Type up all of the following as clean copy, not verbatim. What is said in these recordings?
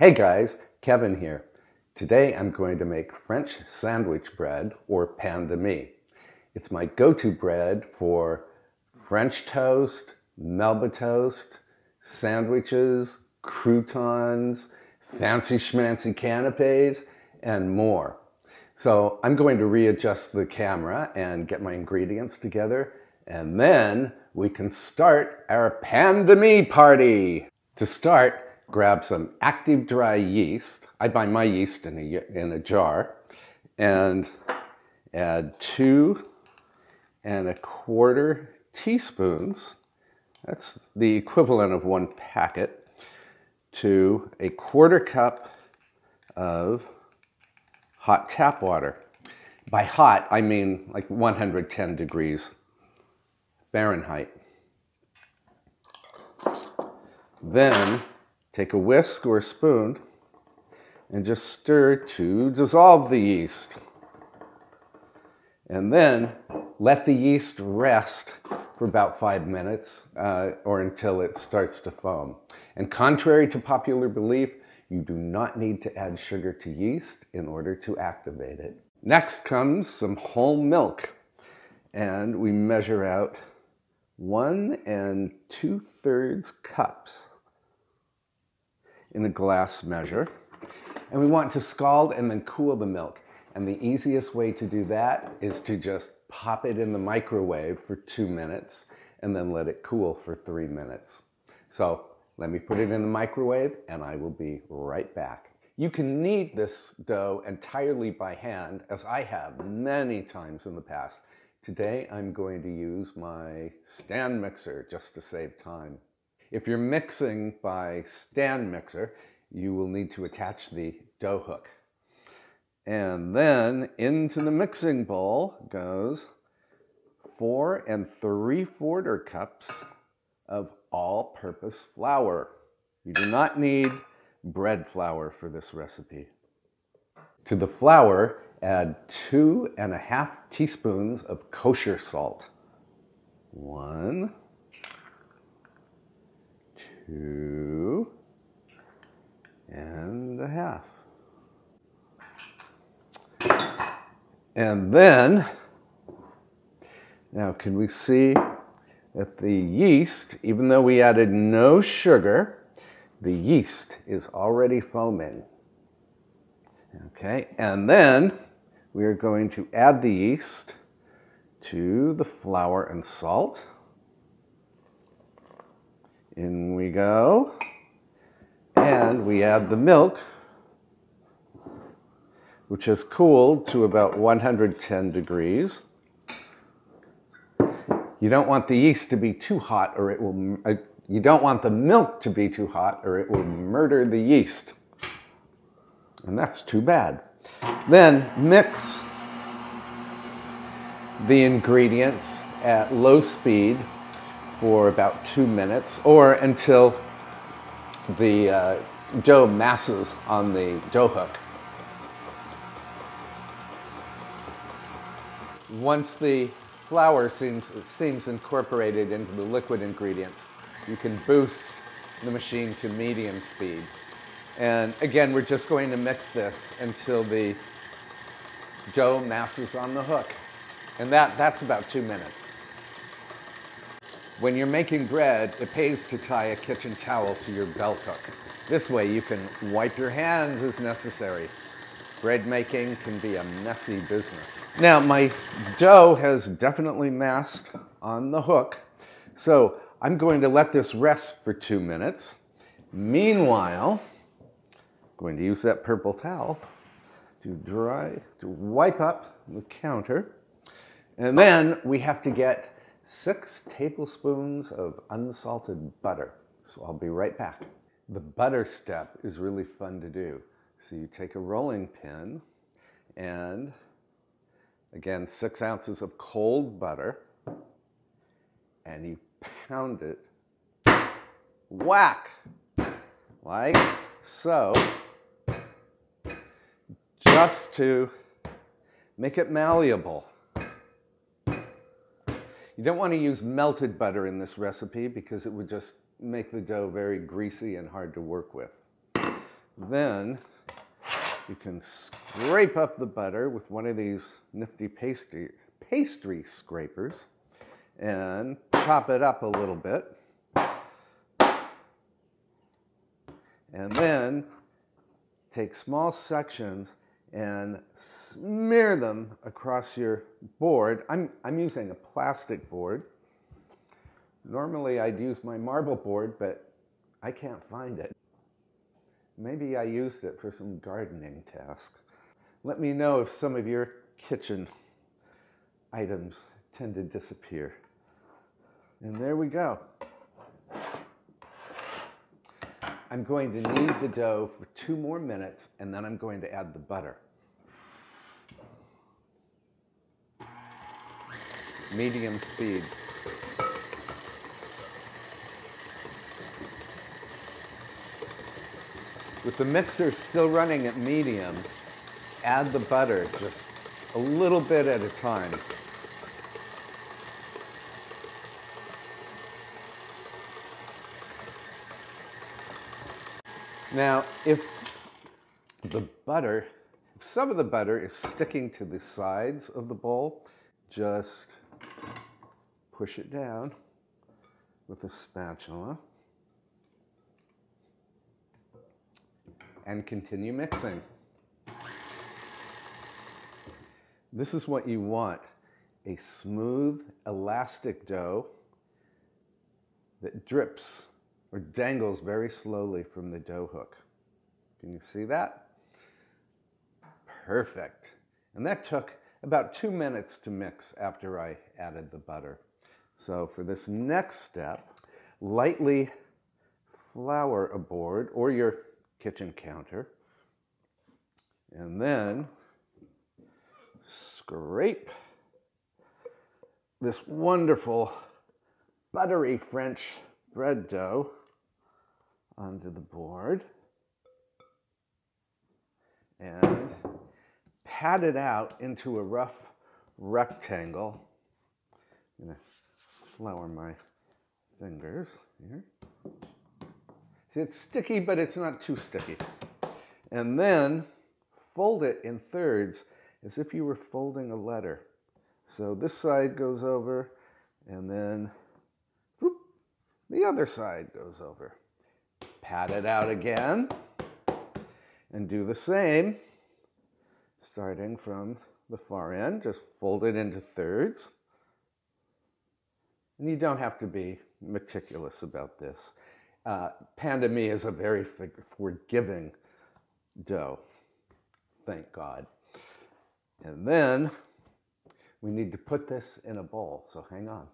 Hey guys, Kevin here. Today I'm going to make French sandwich bread, or pain de mie. It's my go-to bread for French toast, Melba toast, sandwiches, croutons, fancy schmancy canapes, and more. So I'm going to readjust the camera and get my ingredients together, and then we can start our pain de mie party. To start, grab some active dry yeast. I buy my yeast in a jar, and add 2¼ teaspoons, that's the equivalent of 1 packet, to 1/4 cup of hot tap water. By hot, I mean like 110 degrees Fahrenheit. Then take a whisk or a spoon and just stir to dissolve the yeast. And then let the yeast rest for about 5 minutes or until it starts to foam. And contrary to popular belief, you do not need to add sugar to yeast in order to activate it. Next comes some whole milk. And we measure out 1 2/3 cups in a glass measure. And we want to scald and then cool the milk. And the easiest way to do that is to just pop it in the microwave for 2 minutes and then let it cool for 3 minutes. So let me put it in the microwave and I will be right back. You can knead this dough entirely by hand, as I have many times in the past. Today I'm going to use my stand mixer just to save time. If you're mixing by stand mixer, you will need to attach the dough hook. And then into the mixing bowl goes 4 3/4 cups of all-purpose flour. You do not need bread flour for this recipe. To the flour, add 2½ teaspoons of kosher salt. 1, 2 1/2. And then, now can we see that the yeast, even though we added no sugar, the yeast is already foaming. Okay, and then we are going to add the yeast to the flour and salt. In we go. And we add the milk, which has cooled to about 110 degrees. You don't want the yeast to be too hot or it will, you don't want the milk to be too hot or it will murder the yeast. And that's too bad. Then mix the ingredients at low speed for about 2 minutes or until the dough masses on the dough hook. Once the flour seems incorporated into the liquid ingredients, you can boost the machine to medium speed. And again, we're just going to mix this until the dough masses on the hook. And that's about 2 minutes. When you're making bread, it pays to tie a kitchen towel to your belt hook. This way you can wipe your hands as necessary. Bread making can be a messy business. Now my dough has definitely massed on the hook, so I'm going to let this rest for 2 minutes. Meanwhile, I'm going to use that purple towel to wipe up the counter. And then we have to get 6 tablespoons of unsalted butter. So I'll be right back. The butter step is really fun to do. So you take a rolling pin and, again, 6 ounces of cold butter, and you pound it, whack, like so, just to make it malleable. You don't want to use melted butter in this recipe because it would just make the dough very greasy and hard to work with. Then you can scrape up the butter with one of these nifty pastry scrapers and chop it up a little bit. And then take small sections and smear them across your board. I'm using a plastic board. Normally I'd use my marble board, but I can't find it. Maybe I used it for some gardening task. Let me know if some of your kitchen items tend to disappear. And there we go. I'm going to knead the dough for 2 more minutes, and then I'm going to add the butter. Medium speed. With the mixer still running at medium, add the butter just a little bit at a time. Now, if some of the butter is sticking to the sides of the bowl, just push it down with a spatula and continue mixing. This is what you want, a smooth, elastic dough that drips or dangles very slowly from the dough hook. Can you see that? Perfect. And that took about 2 minutes to mix after I added the butter. So for this next step, lightly flour a board or your kitchen counter, and then scrape this wonderful buttery French bread dough onto the board and pat it out into a rough rectangle. I'm going to flour my fingers here. See, it's sticky, but it's not too sticky. And then fold it in thirds as if you were folding a letter. So this side goes over, and then whoop, the other side goes over. Pat it out again, and do the same, starting from the far end. Just fold it into thirds. And you don't have to be meticulous about this. Pain de mie is a very forgiving dough, thank God. And then we need to put this in a bowl, so hang on.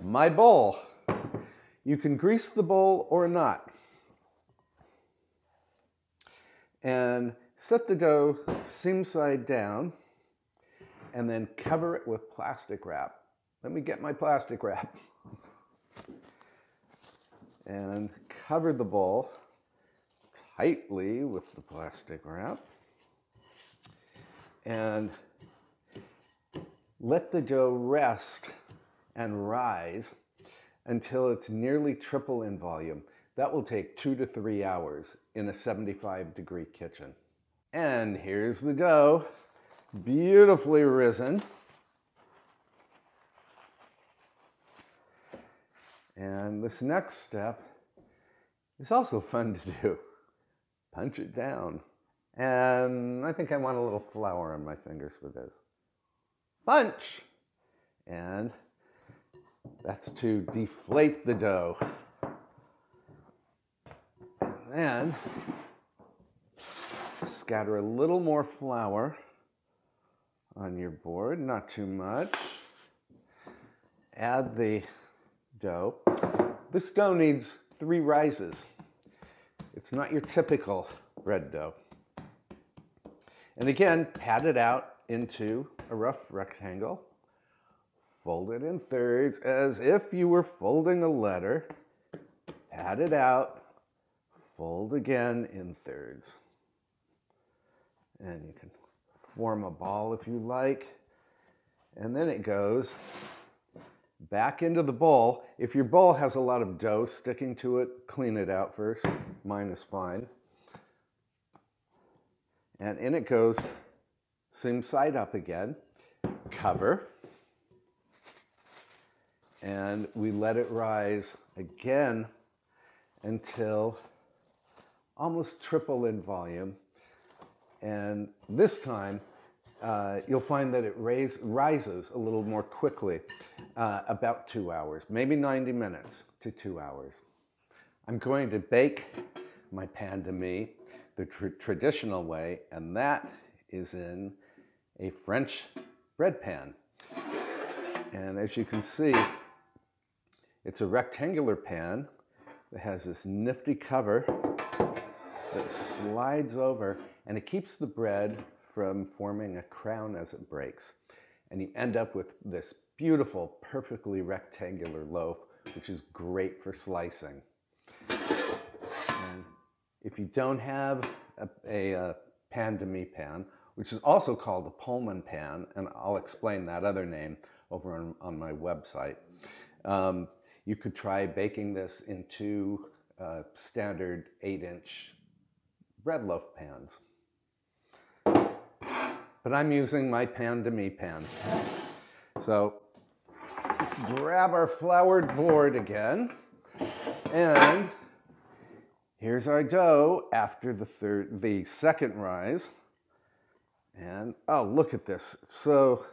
My bowl. You can grease the bowl or not. And set the dough seam side down, and then cover it with plastic wrap. Let me get my plastic wrap. And cover the bowl tightly with the plastic wrap. And let the dough rest and rise until it's nearly triple in volume. That will take 2 to 3 hours in a 75-degree kitchen. And here's the dough, beautifully risen. And this next step is also fun to do. Punch it down. And I think I want a little flour on my fingers for this. Punch! And that's to deflate the dough. And then scatter a little more flour on your board, not too much. Add the dough. This dough needs 3 rises. It's not your typical bread dough. And again, pat it out into a rough rectangle. Fold it in thirds as if you were folding a letter. Pat it out. Fold again in thirds. And you can form a ball if you like. And then it goes back into the bowl. If your bowl has a lot of dough sticking to it, clean it out first. Mine is fine. And in it goes, same side up again. Cover. And we let it rise again until almost triple in volume. And this time, you'll find that it rises a little more quickly, about 2 hours, maybe 90 minutes to 2 hours. I'm going to bake my pain de mie the traditional way, and that is in a French bread pan. And as you can see, it's a rectangular pan that has this nifty cover that slides over, and it keeps the bread from forming a crown as it breaks. And you end up with this beautiful, perfectly rectangular loaf, which is great for slicing. And if you don't have a pain de mie pan, which is also called a Pullman pan, and I'll explain that other name over on my website, you could try baking this in two standard 8-inch bread loaf pans. But I'm using my pain de mie pan. So let's grab our floured board again. And here's our dough after the second rise. And oh, look at this. It's so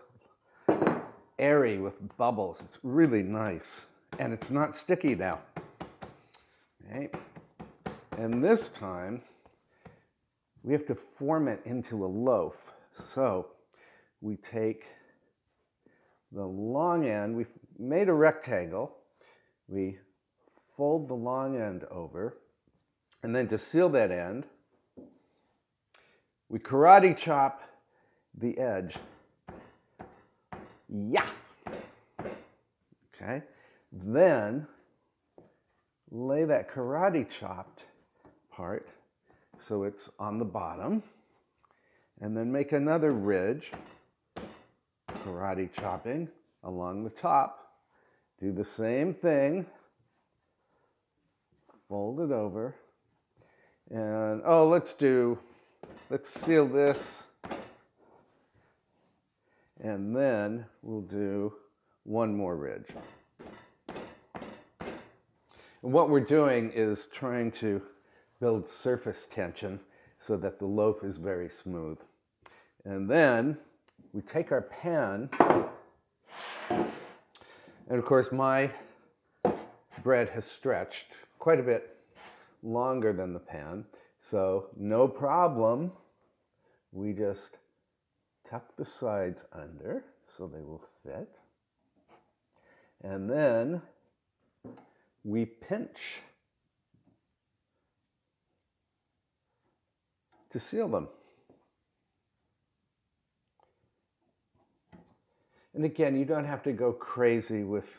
airy with bubbles. It's really nice. And it's not sticky now. Okay. And this time, we have to form it into a loaf. So we take the long end, we've made a rectangle, we fold the long end over, and then to seal that end, we karate chop the edge. Yeah! Okay, then lay that karate chopped part so it's on the bottom, and then make another ridge, karate chopping along the top. Do the same thing, fold it over, and oh, let's seal this, and then we'll do one more ridge. And what we're doing is trying to build surface tension so that the loaf is very smooth. And then we take our pan, and of course my bread has stretched quite a bit longer than the pan, so no problem. We just tuck the sides under so they will fit, and then we pinch to seal them. And again, you don't have to go crazy with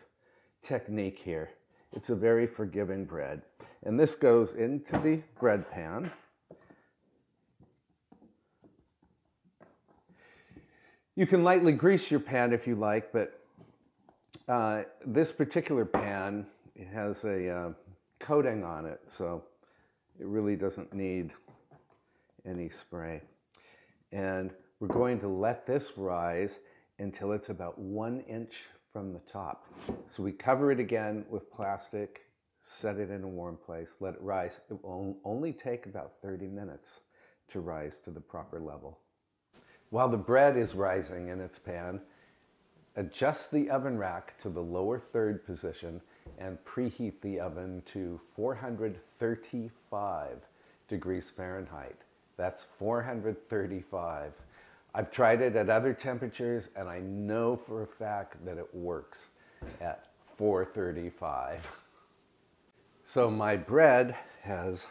technique here. It's a very forgiving bread. And this goes into the bread pan. You can lightly grease your pan if you like, but this particular pan, it has a coating on it, so it really doesn't need any spray. And we're going to let this rise until it's about 1 inch from the top. So we cover it again with plastic, set it in a warm place, let it rise. It will only take about 30 minutes to rise to the proper level. While the bread is rising in its pan, adjust the oven rack to the lower third position and preheat the oven to 435 degrees Fahrenheit. That's 435. I've tried it at other temperatures, and I know for a fact that it works at 435. So my bread has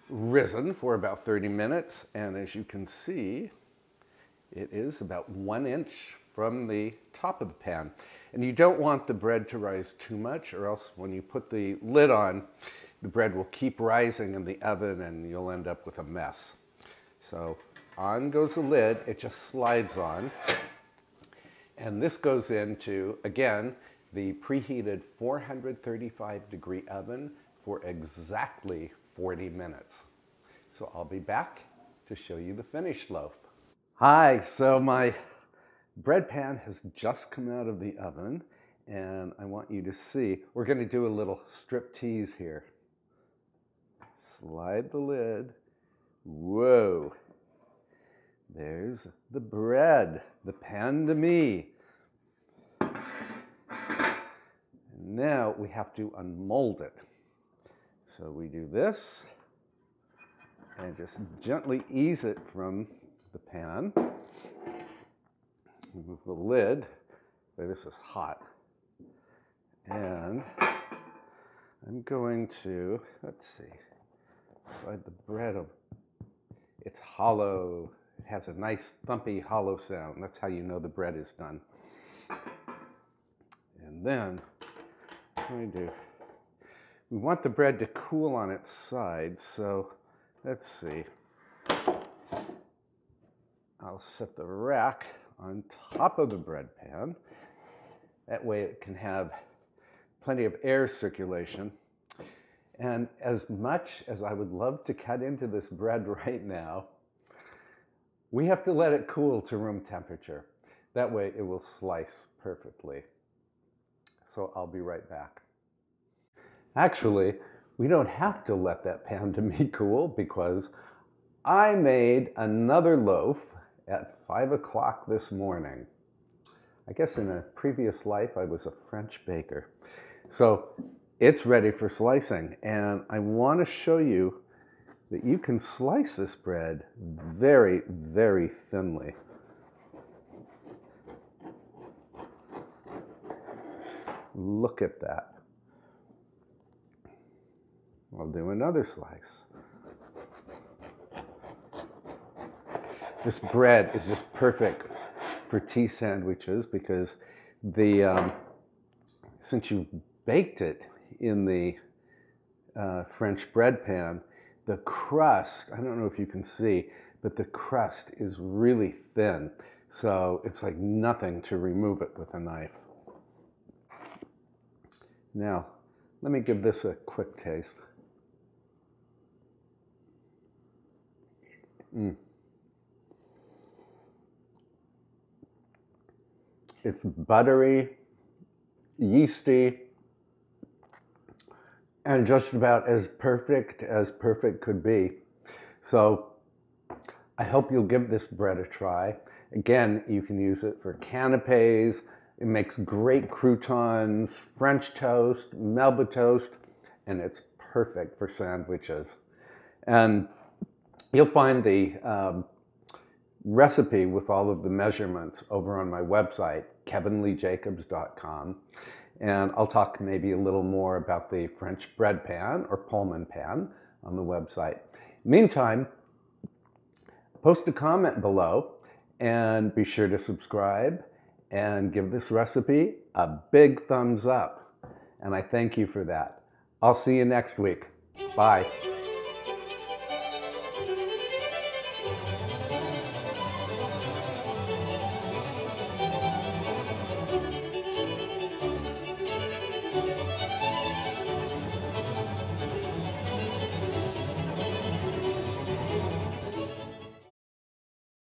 risen for about 30 minutes, and as you can see, it is about 1 inch from the top of the pan. And you don't want the bread to rise too much, or else when you put the lid on, the bread will keep rising in the oven and you'll end up with a mess. So on goes the lid, it just slides on. And this goes into, again, the preheated 435-degree oven for exactly 40 minutes. So I'll be back to show you the finished loaf. Hi, so my bread pan has just come out of the oven, and I want you to see, we're going to do a little strip tease here. Slide the lid. Whoa. There's the bread, the pan de mie. And now we have to unmold it. So we do this and just gently ease it from the pan. Remove the lid. This is hot. And I'm going to, let's see, slide the bread over. It's hollow. It has a nice thumpy hollow sound. That's how you know the bread is done. And then, what do I do? We want the bread to cool on its side, so let's see. I'll set the rack on top of the bread pan. That way it can have plenty of air circulation. And as much as I would love to cut into this bread right now, we have to let it cool to room temperature. That way it will slice perfectly. So I'll be right back. Actually, we don't have to let that pan de mie cool because I made another loaf at 5 o'clock this morning. I guess in a previous life I was a French baker. So it's ready for slicing, and I want to show you that you can slice this bread very, very thinly. Look at that. I'll do another slice. This bread is just perfect for tea sandwiches because since you've baked it in the French bread pan, the crust, I don't know if you can see, but the crust is really thin. So it's like nothing to remove it with a knife. Now, let me give this a quick taste. It's buttery, yeasty, and just about as perfect could be. So I hope you'll give this bread a try. Again, you can use it for canapes. It makes great croutons, French toast, Melba toast, and it's perfect for sandwiches. And you'll find the recipe with all of the measurements over on my website, kevinleejacobs.com. And I'll talk maybe a little more about the French bread pan or Pullman pan on the website. Meantime, post a comment below and be sure to subscribe and give this recipe a big thumbs up. And I thank you for that. I'll see you next week. Bye.